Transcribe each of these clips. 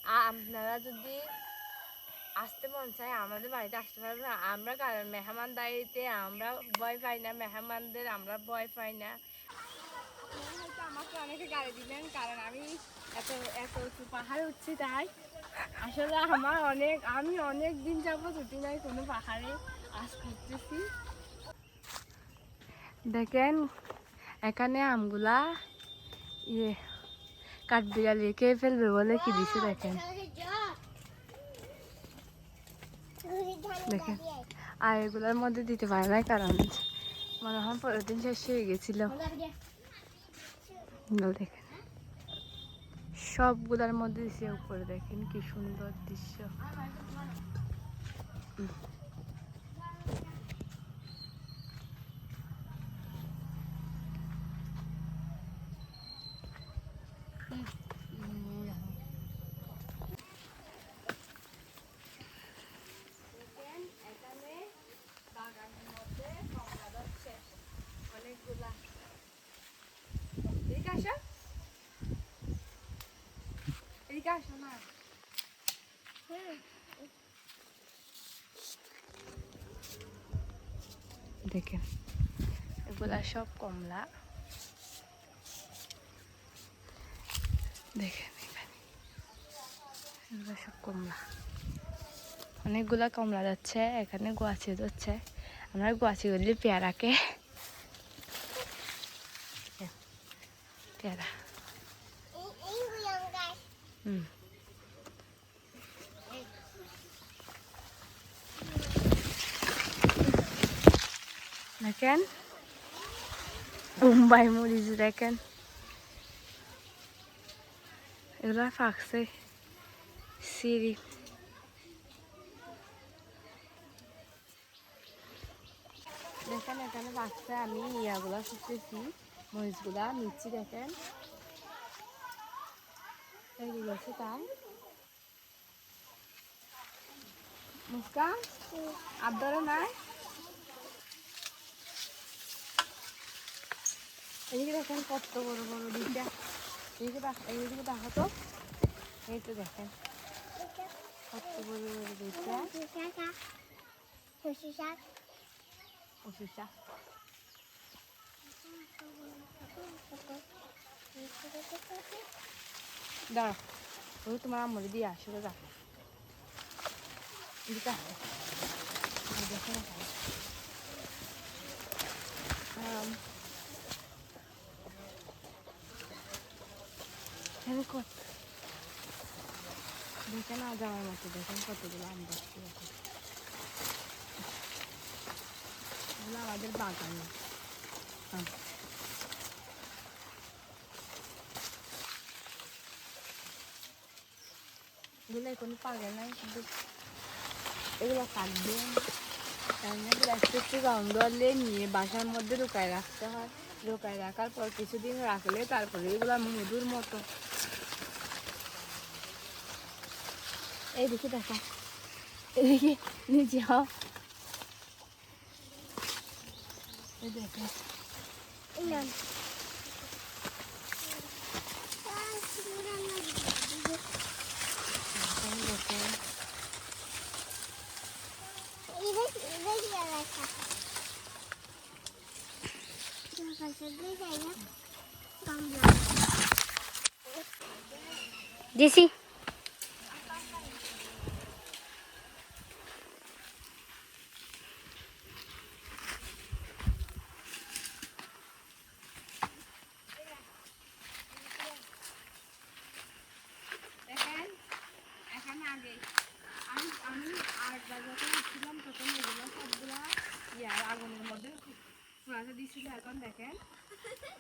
আপনারা যদি আসতে মন চায় আমাদের বাড়িতে আসতে পারবেন। আমরা কারণ মেহমানদারিতে আমরা ভয় পাই না, মেহমানদের আমরা ভয় পাই না। হয়তো আমাকে অনেকে গালি দিবেন কারণ আমি এত এত উঁচু পাহাড়ে উঠছি, তাই আসলে আমি অনেক দিন যাবত উঠি নাই কোনো পাহাড়ে, আজ করতেছি। দেখেন এখানে আমগুলা কাঠবিড়ালি কে ফেলবে বলে কি দিছে দেখেন। দেখেন আর এগুলোর মধ্যে দিতে পারে না কারণ মনে হয় পরের দিন শেষ হয়ে গেছিল। দেখেন সবগুলার মধ্যে দিছে উপরে, দেখেন কি সুন্দর দৃশ্য। অনেকগুলা এদিকে আসো, এদিকে আসো না। দেখেন এগুলা সব কমলা, দেখেন এখানে এগুলো সব কমলা, অনেকগুলা কমলা যাচ্ছে। এখানে গোয়াচি যাচ্ছে, আমরা গোয়াচি করলে পেয়ারাকে পেয়ারা দেখেন মুম্বাই মরিচ, দেখেন এগুলো ফাঁকছে সিঁড়ি। দেখেন এখানে ফাঁকছে, আমি ইয়াগুলা শুকতেছি, মরিচগুলা নিচ্ছি। দেখেন এই গেছে তাই মুস্কান আদরে নাই। এদিকে দেখেন কত বড় বড় দুইটা, এইদিকে দেখো তো, এই তো দেখেন কত বড় বড় দুইটা কচু শাক। দাঁড়া ওই তোমার আম্মুরে দিয়ে আসলে যা দেখেন দেখেন আজ আমার মতো, দেখেন কতগুলো আম দেখছি। দেখেন এগুলো আমাদের বাগান না, এগুলো এখন পাগে নাই, কিন্তু এগুলো কাটবে একটু রাউন্ডলে নিয়ে বাসার মধ্যে লুকায় রাখতে হয়। লুকায় রাখার পর কিছুদিন রাখলে তারপরে এগুলো মধুর মতো। এইদিকে দেখা, এদিকে নিচে হ, দেখে দিছি। দেখেন এখানে আগে আমি আরেকবার যখন উঠছিলাম তখন এগুলো সবগুলা ইয়ার আগুনের মধ্যে পুরাতে দিছিল। এখন দেখেন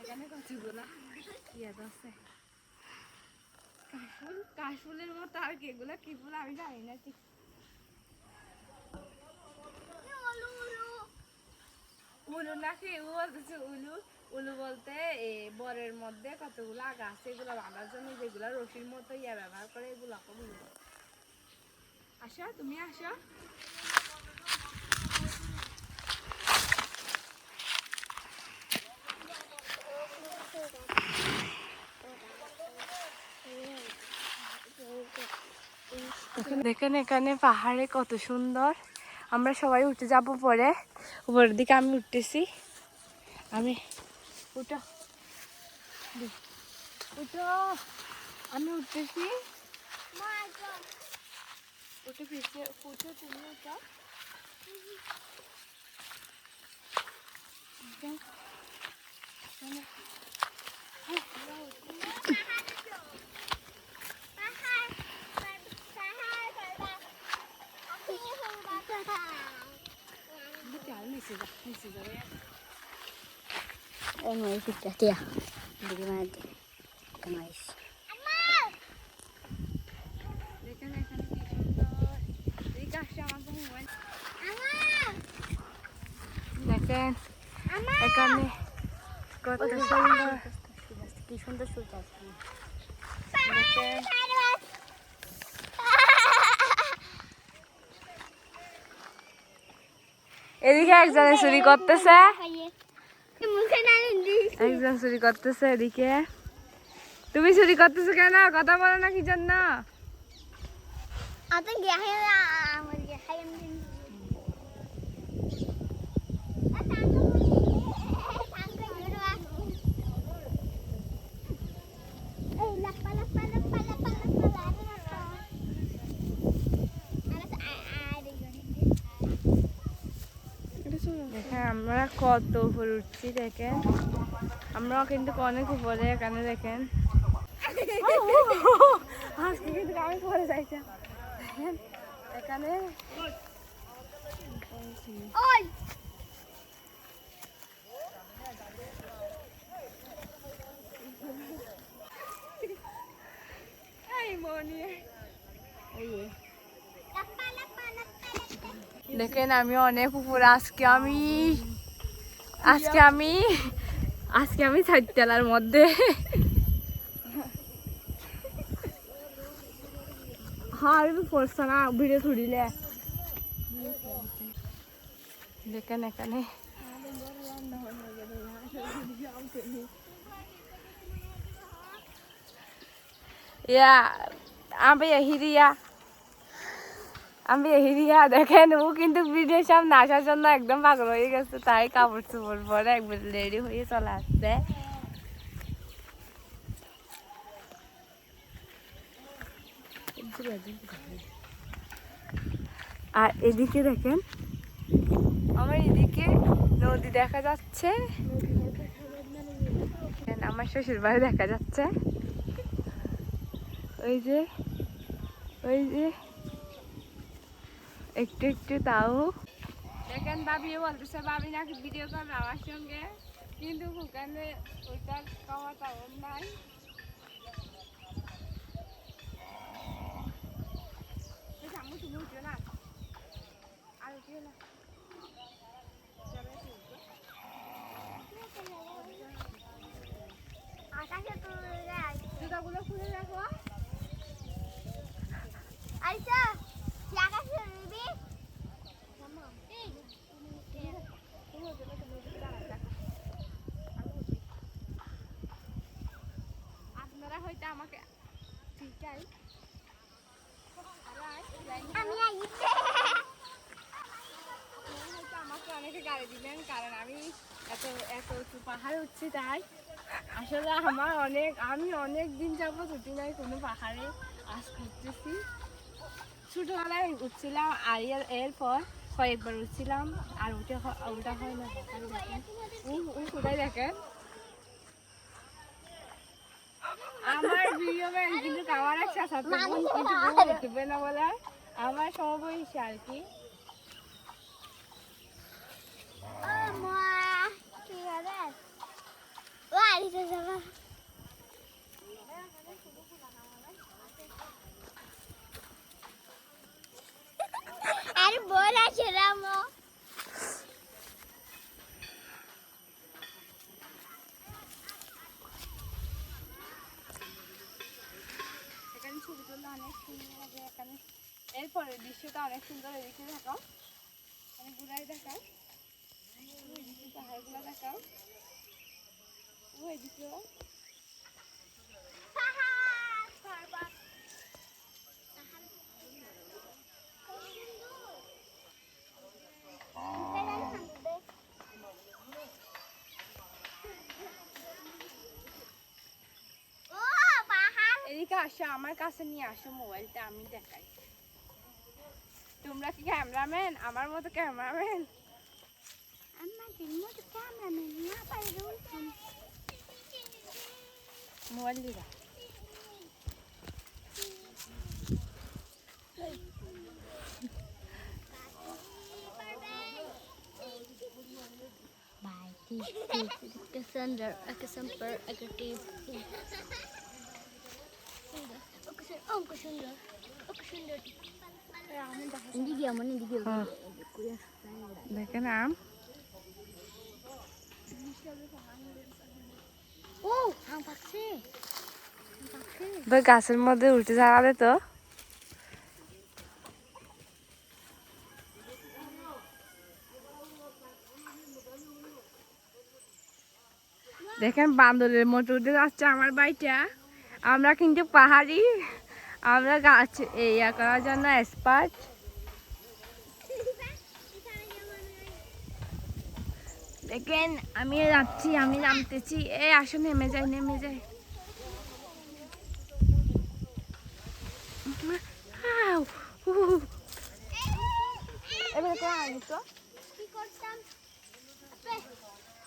এখানে কতগুলা ইয়াদ আছে, কাশফুলের মতো। আর কি এগুলো কি ফুল আমি জানি না ঠিক। উলু নাকি ও বলতেছে উলু, উলু বলতে বরের মধ্যে কতগুলো আগা আছে, এগুলো বাঁধার জন্য যেগুলো রশির মতো ইয়া ব্যবহার করে এগুলো উলু। আসো তুমি আসো। দেখেন এখানে পাহাড়ে কত সুন্দর। আমরা সবাই উঠে যাব পরে, উপরের দিকে আমি উঠতেছি। আমি উঠো উঠো, আমি উঠতেছি। উঠে পিছিয়ে উঠো, তুমি উঠো। Emang sudah dia bagaimana dia guys. দেখেন এখানে কত সুন্দর, কি সুন্দর সূর্য আছে। দেখেন এদিকে একজন চুরি করতেছে, একজন চুরি করতেছে এদিকে। তুমি চুরি করতেছো কেন? কথা বলো না কি জন্য? দেখেন আমরা কত উপরে উঠছি, দেখেন আমরাও কিন্তু অনেক উপরে। এখানে দেখেন আজকে কিন্তু আমি পরে যাইতাম। দেখেন এখানে দেখেন আমি অনেক উপরে। আজকে আমি 4 তলার মধ্যে। হ্যাঁ পড়ছে না ভিডিও ছুড়িলে। দেখেন এখানে আমি দেখেন ও কিন্তু ভিডিওর সামনে আসার জন্য একদম পাগল হয়ে গেছে, তাই কাপড় চোপড় পরে একবার রেডি হয়ে চলে আসছে। আর এদিকে দেখেন আমার এদিকে নদী দেখা যাচ্ছে, আমার শ্বশুর বাড়ি দেখা যাচ্ছে। ওই যে একটু একটু তাও দেখেন। ভাবিও বলতেছে ভাবি নাকি ভিডিও করবে আমার সঙ্গে, কিন্তু ওখানে ওইটার ক্ষমতা ওর নাই। তুমি উঠবে না আর উঠিও না, জুতাগুলো খুলে রাখো। আপনারা হয়তো আমাকে আমাকে অনেকে গাড়ি দিবেন, কারণ আমি এত এত উঁচু পাহাড়ে উঠছি। তাই আসলে আমি অনেক দিন যাবত উঠি নাই কোনো পাহাড়ে, আজ উঠতেছি। ছোটবেলায় উঠছিলাম আর এরপর কয়েকবার উঠছিলাম, আর ওটা হয় না। দেখেন কোথায় দেখেন আমার ভিডিও কিন্তু আমার এক সাথে কিন্তু উঠবে না বলে আমার সমবয়সী আর কি। আরে বলা ছিলাম এখানে ছবি তুললে অনেক সুন্দর হবে। এখানে এরপরে দৃশ্যটা অনেক সুন্দর। এদিকে দেখাও, অনেক ঘুরাই দেখাও, পাহাড়গুলো দেখাও, ওইদিকে আসো আমার কাছে নিয়ে আসো মোবাইলটা, আমি দেখাই। তোমরা কি ক্যামেরাম্যান আমার মতো ক্যামেরাম্যান? মোবাইল দিবা Cassandra, Cassandra, দেখেন আম তো গাছের মধ্যে উল্টে যাবে তো। দেখেন বান্দরের মতো উঠে যাচ্ছে আমার বাড়িটা। আমরা কিন্তু পাহাড়ি, আমরা গাছ ইয়া করার জন্য এক্সপার্ট। দেখেন আমি যাচ্ছি, আমি নামতেছি। এই আসো নেমে যাই, নেমে যাই।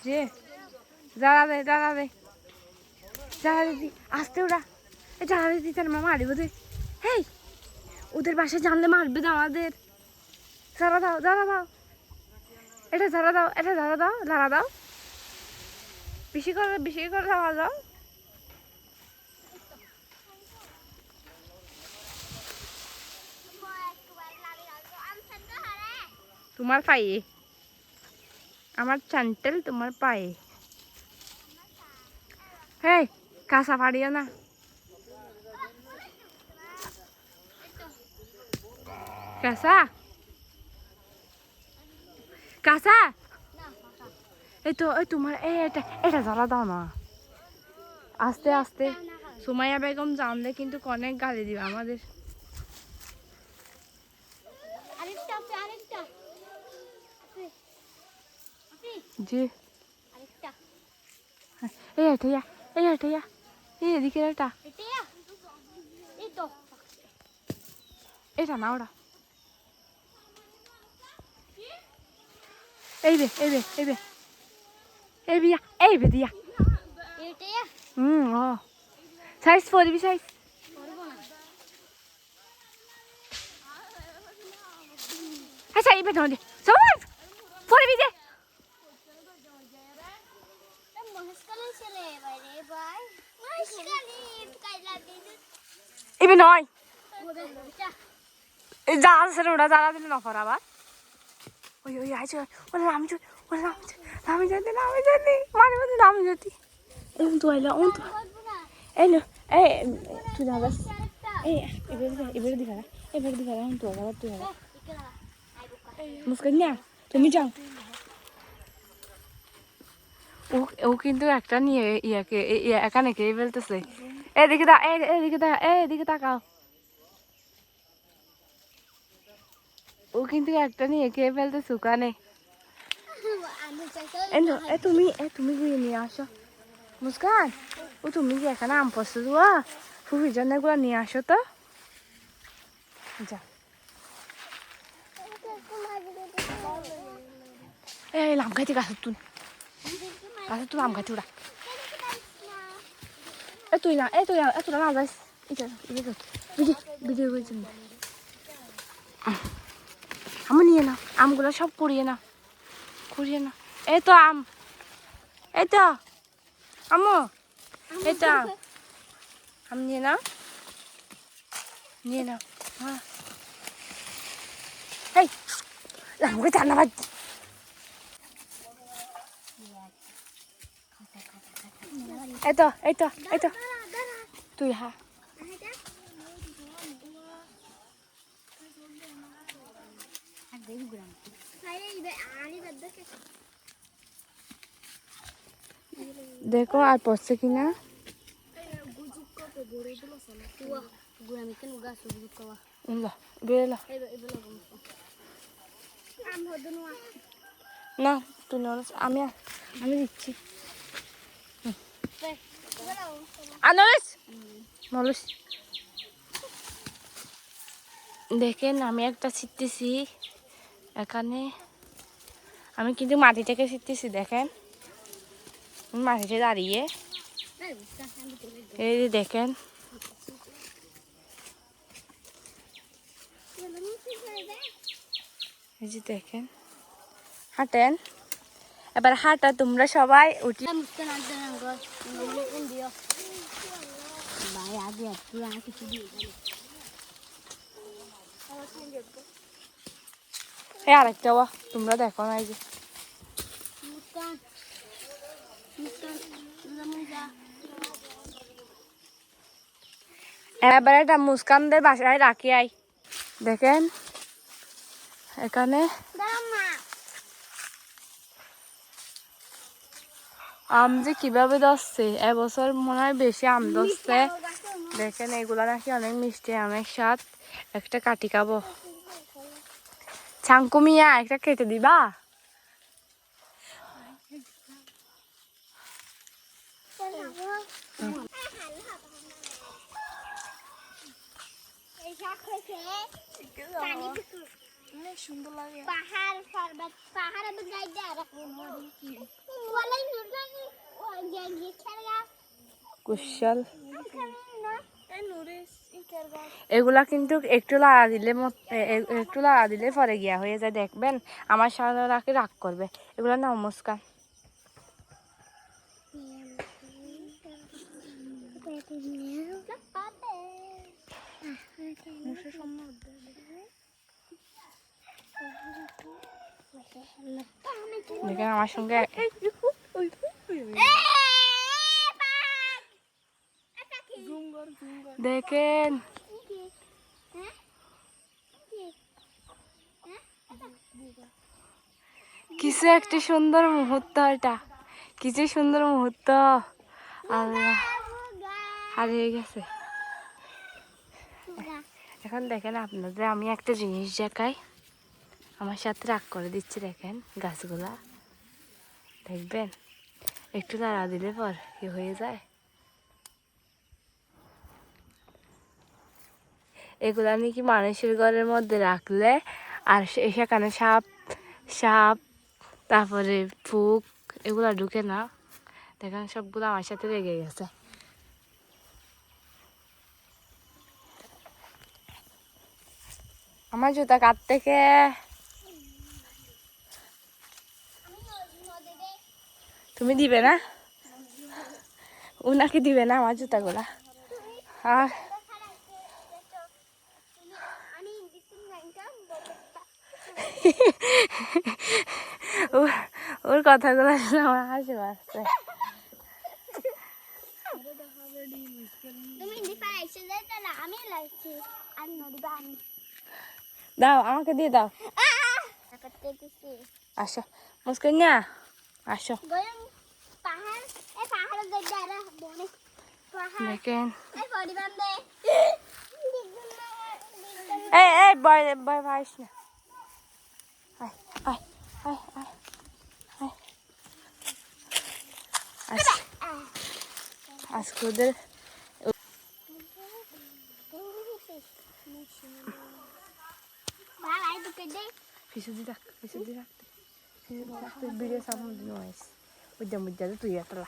যে দাঁড়াবে দাঁড়াবে দাঁড়াবে, আসতে ওরা দাঁড়াবে দিতে না, মামা মারিব দে। হেই ওদের বাসায় জানলে মারবে তো আমাদের। দাঁড়া দাও, দাঁড়া দাও, এটা দাঁড়া দাও, এটা দাঁড়া দাও, দাঁড়া দাও, বেশি করে দাঁড়া দাও। তোমার পায়ে, আমার চ্যান্টেল তোমার পায়ে। হেই কাঁচা পাড়িও না। কাঁচা কাঁচা এই তো, এই তোমার এটা এটা জ্বালা দাও না, আস্তে আস্তে। সুমাইয়া বেগম জানলে কিন্তু অনেক গালি দিবে আমাদের। জি এই এটাইয়া, এই এটাইয়া, এই এদিকে এটা, এটা না ওরা। এই বে এই বে এই বে এই বিয়া, এই বে দিয়া। ও সাইজ পড়বি, সাইজ আচ্ছা এই বে ধরে সবাই পড়বি দে। এবে নয় যা আছে ওরা জ্বালা দিলে নফর আবার। ওই ওই আছে ওরা নাম ওরা নামি যদি নামি যদি মানে মধ্যে নামি যদি এরকম তো আইলা ও তো এই না এই তুই না বাস এই এবারে দিখা তো আবার তুই মুস্কান না তুমি যাও। ও কিন্তু একটা নিয়ে ইয়াকে এখানে কে ফেলতেছে। এদিকে দা, এদিকে দা, এদিকে তাকাও। ও কিন্তু একটা নিয়ে কে ফেলতেছে ওখানে। তুমি গুয়ে নিয়ে আসো মুস্কান। ও তুমি কি এখানে আম পড়ছে দেওয়া ফুফির জন্য এগুলো নিয়ে আসো তো। যা এই আম খাইতে গাছের তুল আম খাইতে ওরা। তুই না তুই না যাইস ভিডিও করছি। আমি নিয়ে না আমগুলো সব কুড়িয়ে না এই তো আম, এই তো আমো, এই তো আম নিয়ে না হ্যাঁ। এই আমাকে চান্না বাজ এই তো তুই হ্যাঁ দেখো আর পড়ছে কিনা। না তুই আমি দিচ্ছি আনস নলস দেখেন আমি একটা ছিটতেছি এখানে, আমি কিন্তু মাটি থেকে ছিটতেছি। দেখেন মাটিতে দাঁড়িয়ে, এই যে দেখেন এই যে দেখেন, হাঁটেন এবার হাঁটা তোমরা সবাই উঠি। এই আরেকটা তোমরা দেখো না, এই যে এবার একটা মুস্কানদের বাসায় রাখি আই। দেখেন এখানে আম যে কিভাবে ধরছে, এবছর মনে হয় বেশি আম ধরছে। দেখেন এগুলা নাকি অনেক মিষ্টি, অনেক স্বাদ। একটা কাটি খাবো। ছাঙ্কুমিয়া একটা কেটে দিবা? সুন্দর লাগে পাহাড় পর্বত, পাহাড় কুশাল। এগুলা কিন্তু একটু লাড়া দিলে পরে গিয়া হয়ে যায়। দেখবেন আমার সারা রাখে রাগ করবে। এগুলা না মুস্কান। দেখেন আমার সঙ্গে দেখেন কিছু একটা সুন্দর মুহূর্ত, এটা কিছু সুন্দর মুহূর্ত। আল্লাহ হারিয়ে গেছে। এখন দেখেন আপনাদের আমি একটা জিনিস দেখাই, আমার সাথে রাগ করে দিচ্ছে। দেখেন গাছগুলা, দেখবেন একটু নাড়া দিলে পর কি হয়ে যায়। এগুলা নাকি মানুষের ঘরের মধ্যে রাখলে আর সেখানে সাপ সাপ তারপরে ফুক এগুলা ঢুকে না। দেখেন সবগুলো আমার সাথে লেগে গেছে। আমার জুতা কাট থেকে তুমি দিবে না? উনাকে দিবে না আমার জুতাগুলা? আর ওর কথাগুলো আমার হাসি পাচ্ছে। দাও আমাকে দিয়ে দাও। আসো মুস্কান না, আসো। দেখেন এই বয় বয় ভাইস না। আজকে ওদের পিছুদি রাখতে ভিডিও সামনে নয়েস উদ্যাম তুই একটা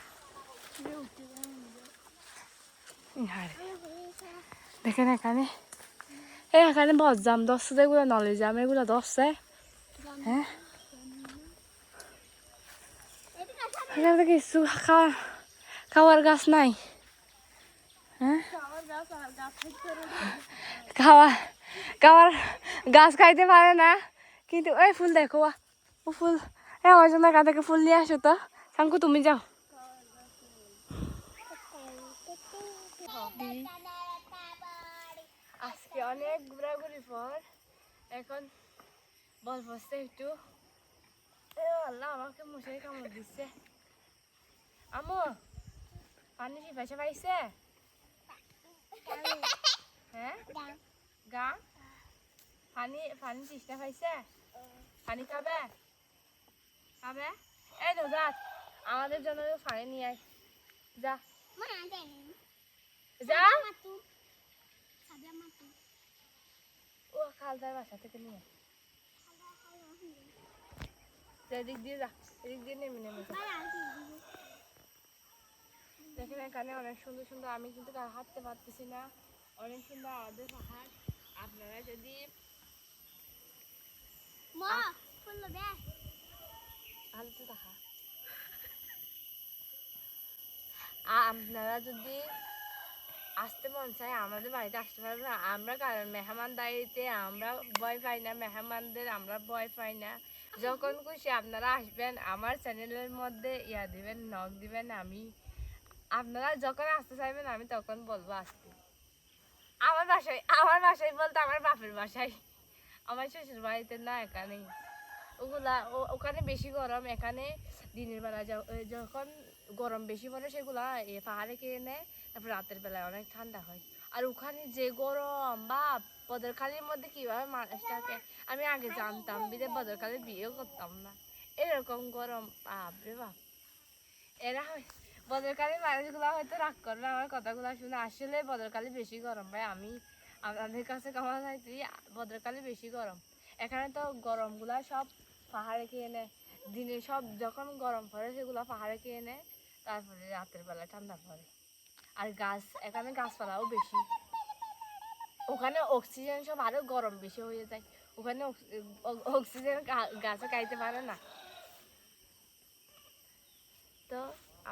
দেখেন এখানে এখানে বজ্জাম ধরছে, এগুলো নলে জাম এগুলো ধরছে। হ্যাঁ এখানে কিছু খাওয়ার গাছ নাই। হ্যাঁ খাওয়ার গাছ খাইতে পারে না, কিন্তু ওই ফুল দেখো ও ফুল। আমার জন্য এখান থেকে ফুল নিয়ে আসো তো। শাঙ্কু তুমি যাও। আজকে অনেক ঘোরাঘুরি পর এখন বল বসছে একটু। আল্লাহ আমাকে মশারি কামড় দিচ্ছে। আমু পানি পয়সা পাইছে? হ্যাঁ গা পানি পানি তৃষ্ণা পাইছে? পানি খাবে খাবে? এই তো যা আমাদের জন্য পানি নিয়ে আয় যা। যা ও খালদার বাসা থেকে নিয়ে এদিক দিয়ে যা, এদিক দিয়ে নেমে নেমে যা। দেখেন এখানে অনেক সুন্দর সুন্দর, আমি কিন্তু হাঁটতে পারতেছি না, অনেক সুন্দর আমাদের পাহাড়। আপনারা যদি আপনারা যদি আসতে মন চায় আমাদের বাড়িতে আসতে পারবেন। আমরা কারণ মেহমানদারিতে আমরা ভয় পাই না, মেহমানদের আমরা ভয় পাই না। যখন খুশি আপনারা আসবেন, আমার চ্যানেলের মধ্যে দিবেন, নক দিবেন, আমি আপনারা যখন আসতে চাইবেন আমি তখন বলবো আসতে। আমার বাসায় বলতে আমার বাপের বাসায়, আমার শ্বশুর বাড়িতে না, এখানেই। ওখানে বেশি গরম, এখানে দিনের বেলা যখন গরম বেশি পড়ে সেগুলা পাহাড়ে খেয়ে নেয়, তারপর রাতের বেলায় অনেক ঠান্ডা হয়। আর ওখানে যে গরম বা বদরখালির মধ্যে কিভাবে মানুষ থাকে আমি আগে জানতাম, বিদে বদরখালি বিয়েও করতাম না, এরকম গরম বাপরে বাপ। এরা বদরকালীর মানুষগুলো হয়তো রাগ করবে আমার কথাগুলো শুনে, আসলে বদরকালী বেশি গরম ভাই। আমি আপনাদের কাছে কেমন চাইছি, বদরকালী বেশি গরম। এখানে তো গরমগুলা সব পাহাড়ে খেয়ে নেয়, দিনে সব যখন গরম পড়ে সেগুলো পাহাড়ে খেয়ে নেয়, তারপরে রাতের বেলা ঠান্ডা পড়ে। আর এখানে গাছপালাও বেশি, ওখানে অক্সিজেন সব আরো গরম বেশি হয়ে যায়, ওখানে অক্সিজেন গাছে খাইতে পারে না। তো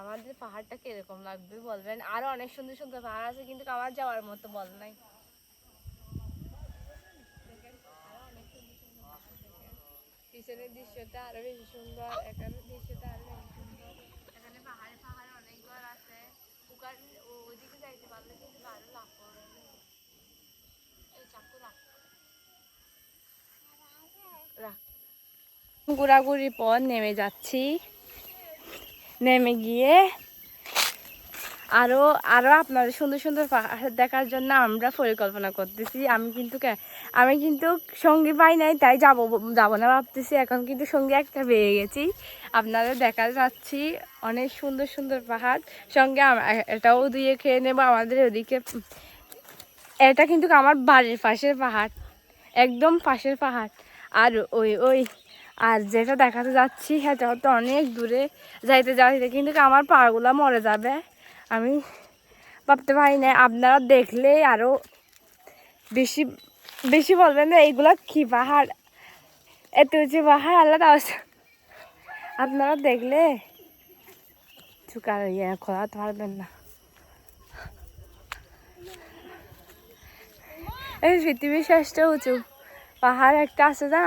আমাদের পাহাড়টা কিরকম লাগবে বলবেন। আরো অনেক সুন্দর সুন্দর পাহাড় আছে, কিন্তু আমার যাওয়ার মতো বল নাই। পিছনের দৃশ্যটা আরো বেশি সুন্দর, এখানের দৃশ্যটা আরো বেশি সুন্দর। এখানে পাহাড়ে পাহাড়ে অনেক ঘর আছে, ওইদিকে যাইতে পারলে কিন্তু ভালো লাগবে। এই চাকু রাখ রাখ। ঘোরাঘুরি পর নেমে যাচ্ছি, নেমে গিয়ে আরো আরো আপনাদের সুন্দর সুন্দর পাহাড় দেখার জন্য আমরা পরিকল্পনা করতেছি। আমি কিন্তু সঙ্গী পাই নাই, তাই যাবো না ভাবতেছি। এখন কিন্তু সঙ্গী একটা পেয়ে গেছি, আপনাদের দেখা যাচ্ছি অনেক সুন্দর সুন্দর পাহাড়। সঙ্গে এটাও দিয়ে খেয়ে নেবো আমাদের ওদিকে। এটা কিন্তু আমার বাড়ির পাশের পাহাড়, একদম পাশের পাহাড়। আর ওই আর যেটা দেখাতে যাচ্ছি সেটা তো অনেক দূরে, যাইতে কিন্তু আমার পাগুলা মরে যাবে, আমি ভাবতে পারি না। আপনারা দেখলে আরো বেশি বেশি বলবেন না এইগুলা কি পাহাড়, এত উঁচু পাহাড় আলাদা। আপনারা দেখলে চুকার খোলাতে পারবেন না। এই পৃথিবীর শ্রেষ্ঠ উঁচু পাহাড় একটা আছে না,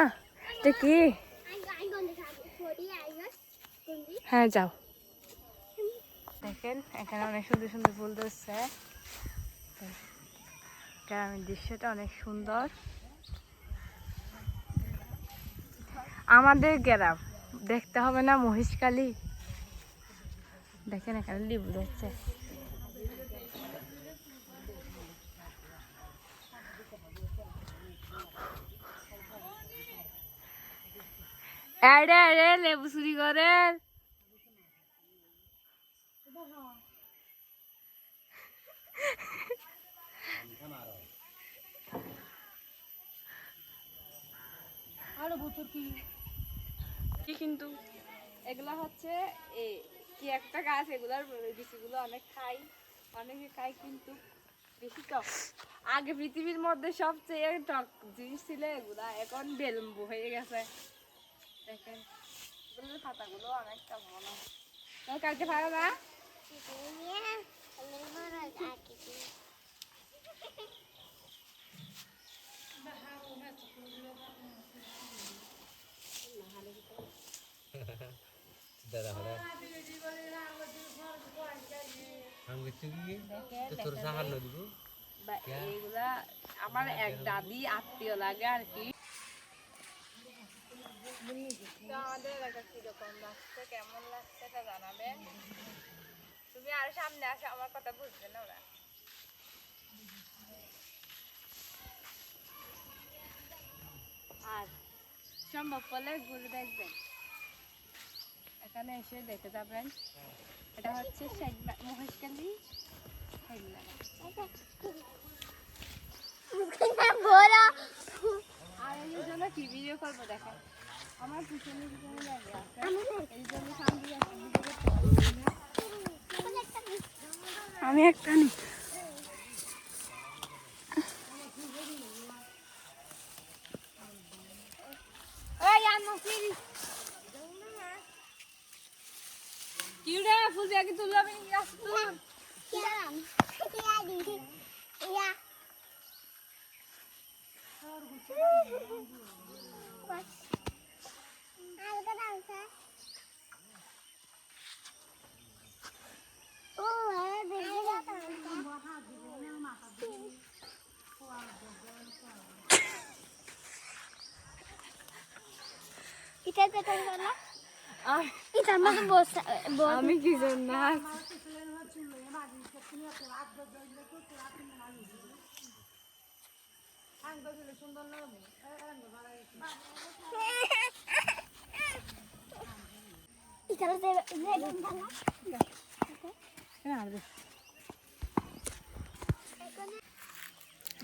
এটা কি? হ্যাঁ যাও। দেখেন এখানে অনেক সুন্দর সুন্দর ফুল ধরছে, গ্রামের দৃশ্যটা অনেক সুন্দর। আমাদের গ্রাম দেখতে হবে না মহেশখালী। দেখেন এখানে লিবু ধরছে, লেবু চুরি করে। কিন্তু এগুলা হচ্ছে কি একটা গাছ, এগুলার বিচিগুলো অনেক খাই, অনেকে খাই, কিন্তু বেশি টক। আগে পৃথিবীর মধ্যে সবচেয়ে টক জিনিস ছিল এগুলা, এখন বেলম্বু হয়ে গেছে। দেখেন এগুলোর পাতাগুলো অনেকটা ভালো, কালকে ভালো না। এইগুলা আমার এক দাদি আত্মীয় লাগে আর কি। আমাদের এলাকা কিরকম লাগছে, কেমন লাগছে এটা জানাবেন। তুমি আর সামনে আসো, আমার কথা বুঝবে না ওরা। আর সম্ভব হলে ঘুরে দেখবেন, এখানে এসে দেখে যাবেন। এটা হচ্ছে মহেশখালী। বড় আর এই জন্য কি ভিডিও করবো দেখেন আমার পিছনে পিছনে লাগে এই জন্য সামনে আমি একটা নি কি রে ফুল ব্যাগ তুলবি আমি কি জন্য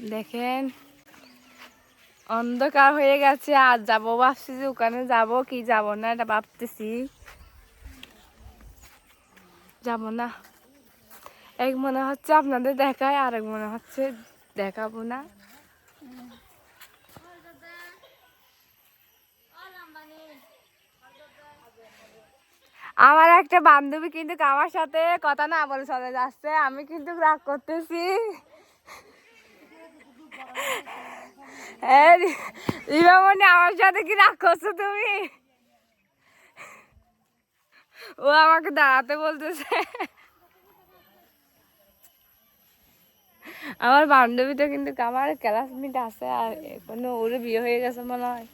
দেখেন অন্ধকার হয়ে গেছে আর যাবো ভাবছি যে ওখানে যাবো কি যাব না এটা ভাবতেছি যাব না এক মনে হচ্ছে আপনাদের দেখায় আর এক মনে হচ্ছে দেখাবো না আমার একটা বান্ধবী কিন্তু আমার সাথে কথা না বলে চলে যাচ্ছে আমি কিন্তু রাগ করতেছি রিমামণি আমার সাথে কি রাগ করছো তুমি ও আমাকে দাঁড়াতে বলতেছে আমার বান্ধবীটা কিন্তু আমার ক্লাসমেট আছে আর এখনো ওর বিয়ে হয়ে গেছে মনে হয়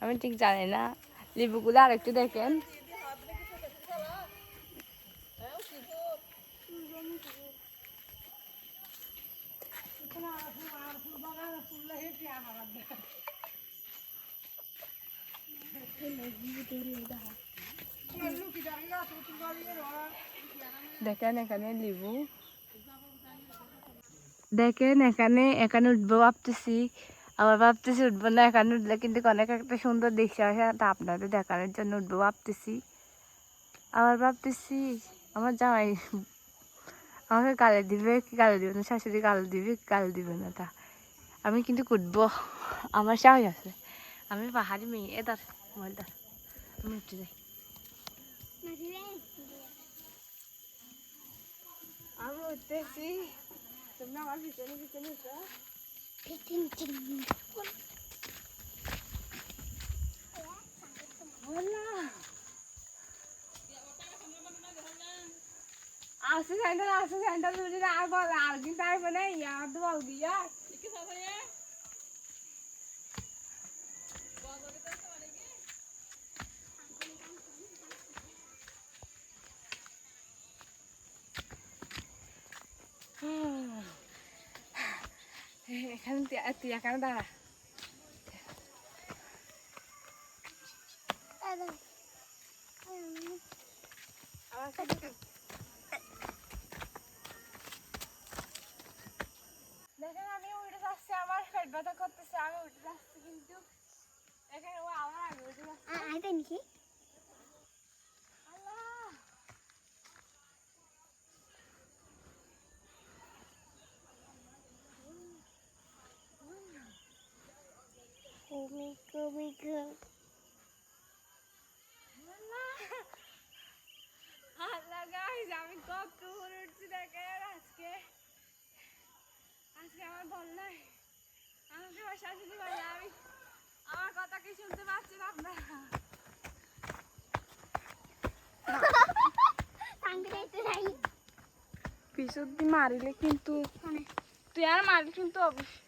আমি ঠিক জানি না লিবুগুলো আর একটু দেখেন দেখেন এখানে লিবু দেখেন এখানে এখানে উঠবো ভাবতেছি আবার ভাবতেছি উঠবো না এখানে উঠলে কিন্তু অনেক একটা সুন্দর দৃশ্য আসে তা আপনাদের দেখানোর জন্য উঠবো ভাবতেছি আবার ভাবতেছি আমার জামাই আমাকে গালি দিবে কি গালি দিবে না শাশুড়ি গালি দিবে কি গালি দিবে না তা আমি কিন্তু উঠবো আমার সাহস আছে আমি পাহাড়ি মেয়ে এদার মোবাইলদার আমি উঠতে যাই আমি উঠতেছি তোমরা আমার পিছনে পিছনে আসে স্যান্ডেল তুলি আর বল আর কিন্তু আসবে না ইয়ার তো বল দিয়া এখানে তুই এখানে দাঁড়া দেখেন আমি উঠে যাচ্ছি আমার পেট ব্যথা করতেছে আমি উঠে যাচ্ছি কিন্তু এখানে ও আমার আগে উঠে যাচ্ছে আল্লাহ আল্লাহ গাইস আমি কত উপরে উঠছি দেখেন আজকে আমার বল নাই আমাকে আমার শাশুড়ি বলে আমি আমার কথা কি শুনতে পাচ্ছেন আপনারা পিছন দিয়ে মারিলে কিন্তু তুই আর মারলি কিন্তু অবশ্যই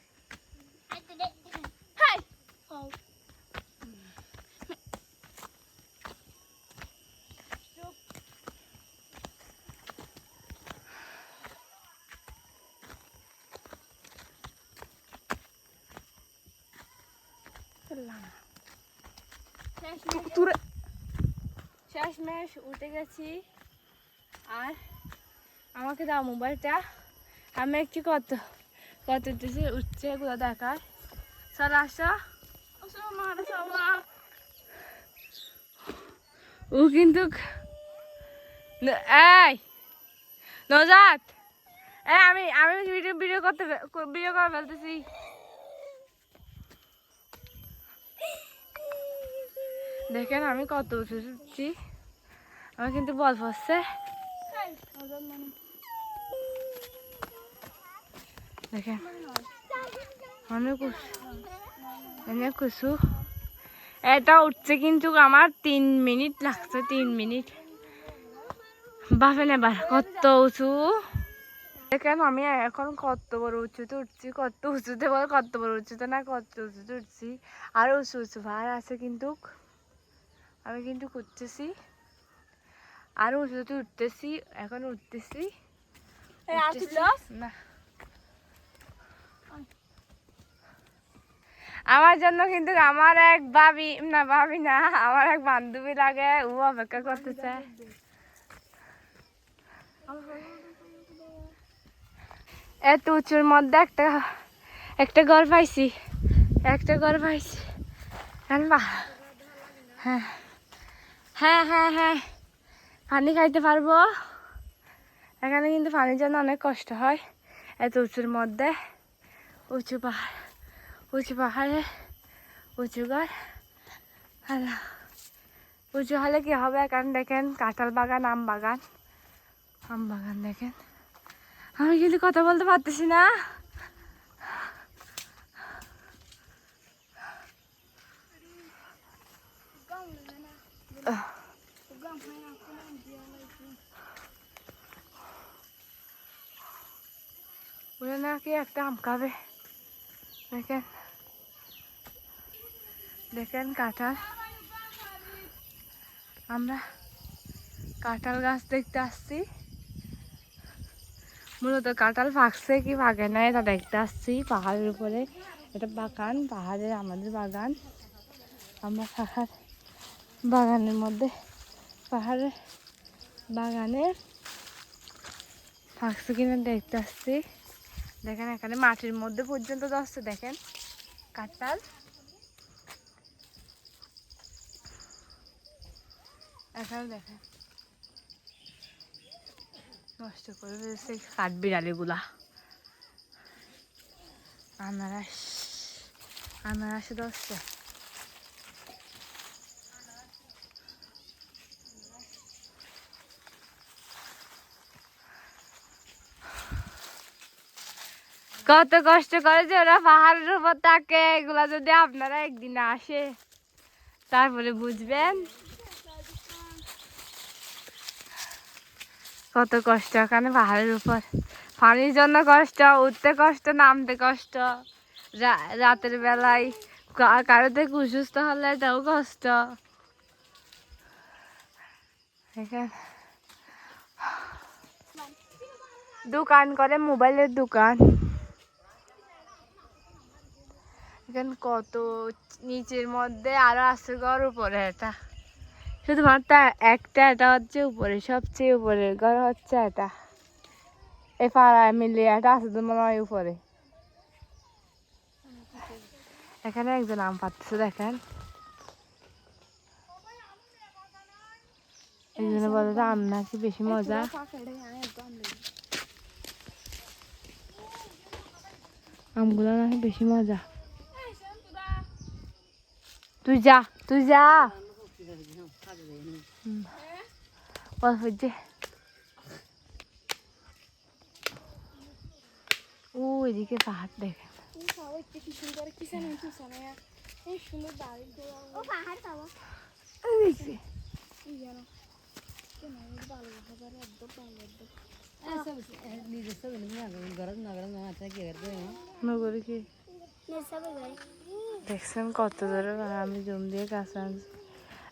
শেষমেশ উঠে গেছি আর আমাকে দাও মোবাইলটা আমি একটু কত কত উঠতেছি, উঠছে এগুলো দেখায়। চলো আসো। ও কিন্তু এই নজাত, এই আমি আমি ভিডিও ভিডিও করতে ভিডিও করে ফেলতেছি। দেখেন আমি কত উঠেছি, আমার কিন্তু বল পড়ছে। দেখেন অনেক কিছু। এটা উঠছে কিন্তু আমার 3 মিনিট লাগছে, 3 মিনিট। বাপেন এবার কত উঁচু দেখেন। আমি এখন কত বড় উঁচুতে উঠছি, কত উঁচুতে বল, কত বড় উঁচুতে না কত উঁচুতে উঠছি। আরো উঁচু উঁচু পাহাড় আছে কিন্তু আমি কিন্তু উঠতেছি, আরো উঁচুতে উঠতেছি, এখন উঠতেছি না। আমার জন্য কিন্তু আমার এক ভাবি না, ভাবি না, আমার এক বান্ধবী লাগে, ও অপেক্ষা করতেছে। এত উঁচুর মধ্যে একটা একটা ঘর পাইছি, একটা ঘর পাইছি। হ্যাঁ হ্যাঁ হ্যাঁ হ্যাঁ, পানি খাইতে পারবো। এখানে কিন্তু পানির জন্য অনেক কষ্ট হয়, এত উঁচুর মধ্যে। উঁচু পাহাড়, উঁচু পাহাড়ে উঁচু ঘর। উঁচু হলে কি হবে, কারণ দেখেন কাঁঠাল বাগান, আম বাগান, আম বাগান দেখেন। আমি কিন্তু কথা বলতে পারতেছি না। ওরা নাকি একটা আম খাবে। দেখেন দেখেন কাঁঠাল, আমরা কাঁঠাল গাছ দেখতে আসছি। মূলত কাঁঠাল পাকছে কি পাকে না এটা দেখতে আসছি পাহাড়ের উপরে। এটা বাগান, পাহাড়ের আমাদের বাগান। আমরা পাহাড় বাগানের মধ্যে, পাহাড়ের বাগানে পাকছে কিনা দেখতে আসছি। দেখেন এখানে মাটির মধ্যে পর্যন্ত যাচ্ছে, দেখেন কাঁঠাল। এখানে দেখেন নষ্ট করে ফেলছে কাঠ বিড়ালিগুলা। আনারস, আনারস ধরছে। কত কষ্ট করে যে ওরা পাহাড়ের উপর থাকে, এগুলা যদি আপনারা একদিন আসে তারপরে বুঝবেন কত কষ্ট এখানে পাহাড়ের উপর। পানির জন্য কষ্ট, উঠতে কষ্ট, নামতে কষ্ট। রাতের বেলায় কারো থেকে অসুস্থ হলে এটাও কষ্ট। দোকান করে, মোবাইলের দোকান। এখানে কত নিচের মধ্যে আরো আছে ঘর, উপরে এটা শুধুমাত্র একটা, এটা হচ্ছে উপরে, সবচেয়ে উপরের ঘর হচ্ছে এটা। এই পাড়ায় মিলিয়ে এটা আছে তো মনে হয় উপরে। এখানে একজন আম পাচ্ছে দেখেন, এই জন্য বলে যে আম নাকি বেশি মজা। আমগুলো নাকি বেশি মজা। তুই যা, তুই যা। ও এদিকে পাহাড় দেখেন। দেখছেন কত দূরে, আমি জুম দিয়ে কাছে আনছি।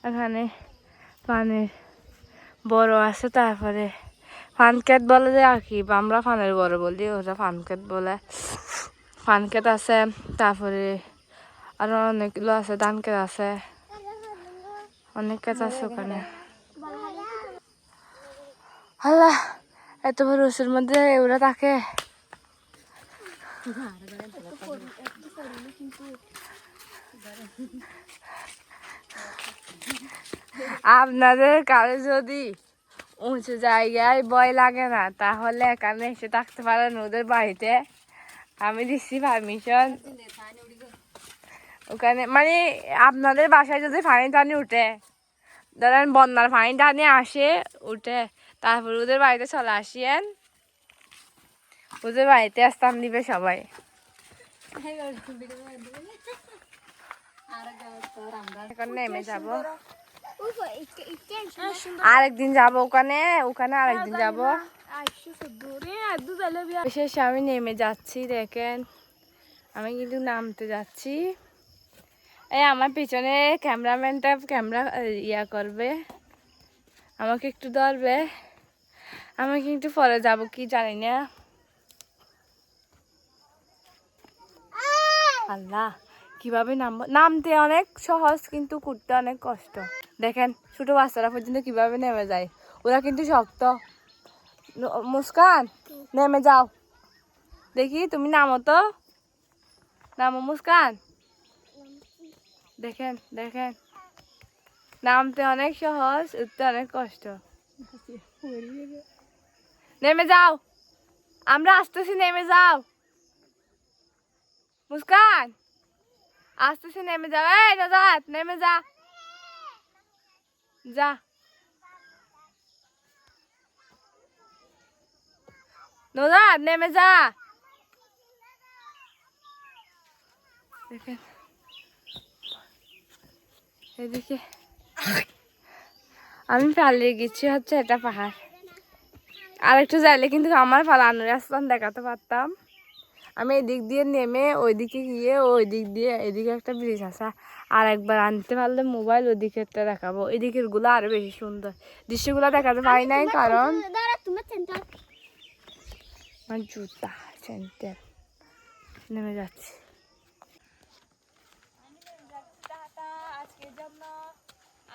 এখানে পানির বড় আছে, তারপরে ফানকেট বলে যে আর কি, আমরা ফানের বড় বলি, ওরা ফানকেট বলে। ফানকেট আছে, তারপরে আরো অনেকগুলো আছে, ধান ক্ষেত আছে, অনেক ক্ষেত আছে ওখানে। আল্লাহ, এত বড় উঁচুর মধ্যে ওরা থাকে। আপনাদের কারো যদি উঁচু জায়গায় ভয় লাগে না তাহলে এখানে এসে থাকতে পারেন ওদের বাড়িতে। আমি দিচ্ছি পারমিশন। ওখানে মানে আপনাদের বাসায় যদি পানি টানি উঠে, ধরেন বন্যার পানি টানি আসে উঠে, তারপর ওদের বাড়িতে চলে আসিয়েন, ওদের বাড়িতে স্থান দিবে সবাই। এখন নেমে যাবো, আরেকদিন যাবো ওখানে, ওখানে আরেকদিন যাবো। শেষে আমি নেমে যাচ্ছি, দেখেন আমি কিন্তু নামতে যাচ্ছি। এই আমার পিছনে ক্যামেরাম্যানটা ক্যামেরা করবে, আমাকে একটু ধরবে, আমি কিন্তু পরে যাব কি জানি না। আল্লাহ, কিভাবে নামবো? নামতে অনেক সহজ কিন্তু করতে অনেক কষ্ট। দেখেন ছোট বাচ্চারা পর্যন্ত কিভাবে নেমে যায়, ওরা কিন্তু শক্ত। মুস্কান নেমে যাও, দেখি তুমি নামো তো, নামো মুস্কান। দেখেন দেখেন, নামতে অনেক সহজ, উঠতে অনেক কষ্ট। নেমে যাও, আমরা আসতেছি, নেমে যাও মুস্কান, আসতেছি, নেমে যাও। এই নজাত নেমে যা, যা। নজাত নেমে যা। দেখেন এদিকে আমি পালিয়ে গেছি, হচ্ছে এটা পাহাড়। আর একটু যাইলে কিন্তু আমার পালানোর রাস্তা দেখাতে পারতাম। আমি এদিক দিয়ে নেমে ওইদিকে গিয়ে ওই দিক দিয়ে এদিকে একটা ব্রিজ আছে, আর একবার আনতে পারলে মোবাইল ওইদিকে একটা দেখাবো। এদিকের গুলো আরো বেশি সুন্দর, দৃশ্যগুলো দেখাতে পারি নাই কারণ আমার জুতা সেন্টার। নেমে যাচ্ছি আজকের জন্য।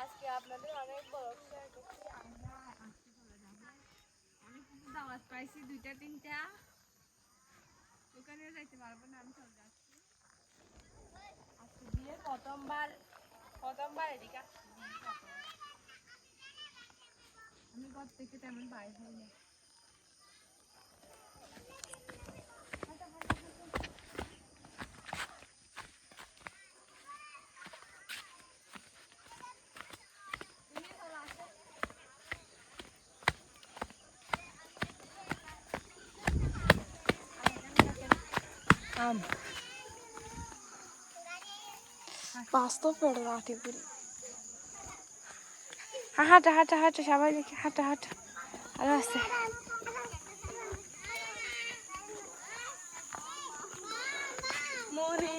আজকে আপনাদের অনেক বড় শেয়ার করছি, আমরা আজকে চলে যাবো। আমি কিন্তু দাওয়াত পাইছি 2টা 3টা, ওখানে যাইতে পারবো না, আমি চলে যাচ্ছি। আজকে দিয়ে প্রথমবার এদিকে আসছি, আমি ঘর থেকে তেমন বাইরে হই না। বাস্তব পেড়ে লাঠি করি হাঁটা হাঁটা হাঁটা, সবাই দেখে হাঁটা হাঁটা। আরো আছে, মনে